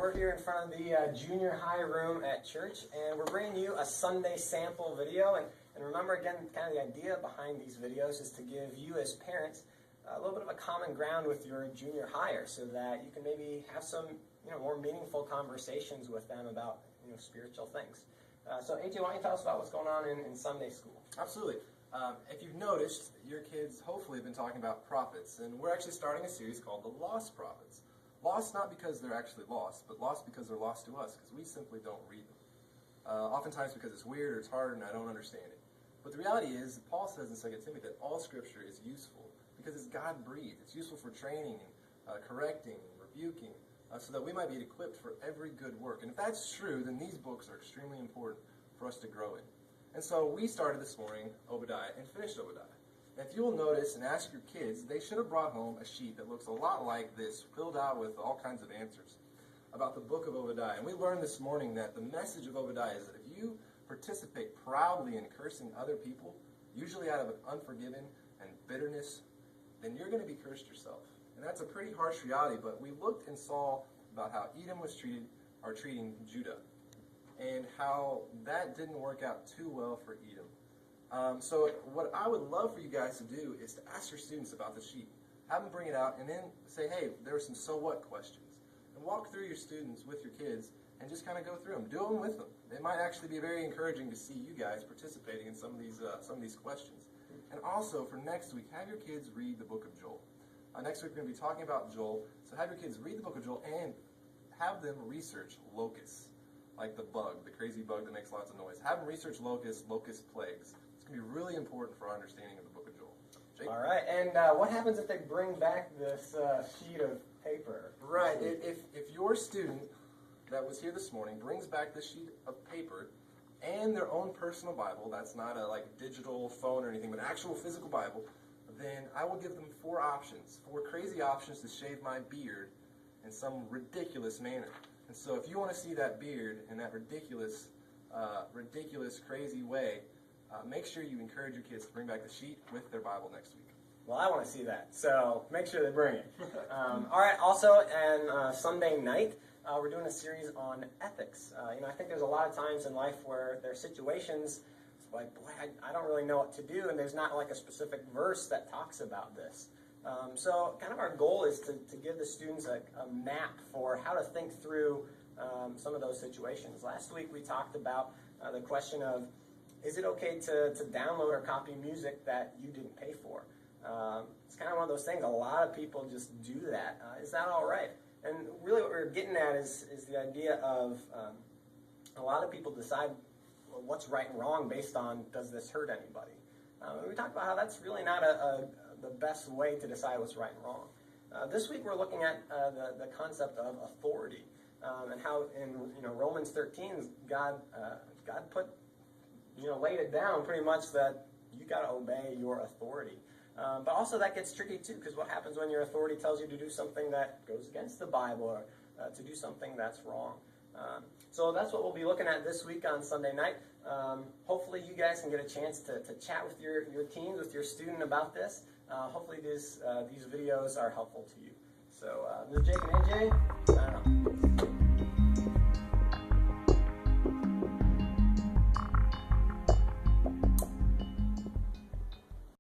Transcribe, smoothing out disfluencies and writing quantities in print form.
we're here in front of the junior high room at church, and we're bringing you a Sunday sample video. And remember, again, kind of the idea behind these videos is to give you as parents a little bit of a common ground with your junior higher, so that you can maybe have some more meaningful conversations with them about spiritual things. So AJ, why don't you tell us about what's going on in Sunday school? Absolutely. If you've noticed, your kids hopefully have been talking about prophets, and we're actually starting a series called The Lost Prophets. Lost not because they're actually lost, but lost because they're lost to us, because we simply don't read them. Oftentimes because it's weird or it's hard and I don't understand it. But the reality is, Paul says in 2 Timothy that all Scripture is useful because it's God-breathed. It's useful for training and correcting and rebuking, so that we might be equipped for every good work. And if that's true, then these books are extremely important for us to grow in. And so we started this morning Obadiah and finished Obadiah. And if you'll notice and ask your kids, they should have brought home a sheet that looks a lot like this, filled out with all kinds of answers about the book of Obadiah. And we learned this morning that the message of Obadiah is that if you participate proudly in cursing other people, usually out of an unforgiven and bitterness, then you're going to be cursed yourself. And that's a pretty harsh reality, but we looked and saw about how Edom was treating Judah, and how that didn't work out too well for Edom. So what I would love for you guys to do is to ask your students about the sheet. Have them bring it out and then say, hey, there are some so what questions. And walk through your students with your kids and just kind of go through them. Do them with them. It might actually be very encouraging to see you guys participating in some of these questions. And also for next week, have your kids read the book of Joel. Next week we're going to be talking about Joel. So have your kids read the book of Joel and have them research locusts, like the bug, the crazy bug that makes lots of noise. Have them research locust plagues. It's going to be really important for our understanding of the book of Joel. Jake? All right, and what happens if they bring back this sheet of paper? Right, if your student that was here this morning brings back this sheet of paper and their own personal Bible, that's not a digital phone or anything, but an actual physical Bible, then I will give them 4 crazy options to shave my beard in some ridiculous manner. And so if you want to see that beard in that ridiculous, crazy way, make sure you encourage your kids to bring back the sheet with their Bible next week. Well, I want to see that, so make sure they bring it. All right, also, and Sunday night, we're doing a series on ethics. I think there's a lot of times in life where there are situations like, boy, I don't really know what to do, and there's not like a specific verse that talks about this. So kind of our goal is to give the students a map for how to think through some of those situations. Last week we talked about the question of, is it okay to download or copy music that you didn't pay for? It's kind of one of those things, a lot of people just do that. Is that all right? And really what we're getting at is the idea of a lot of people decide what's right and wrong based on, does this hurt anybody? And we talked about how that's really not the best way to decide what's right and wrong. This week we're looking at the concept of authority, and how in Romans 13 God put laid it down pretty much that you got to obey your authority. But also that gets tricky too, because what happens when your authority tells you to do something that goes against the Bible, or to do something that's wrong? So that's what we'll be looking at this week on Sunday night. Hopefully you guys can get a chance to chat with your teens, with your student about this. Hopefully these videos are helpful to you. So this is Jake and AJ. I don't know.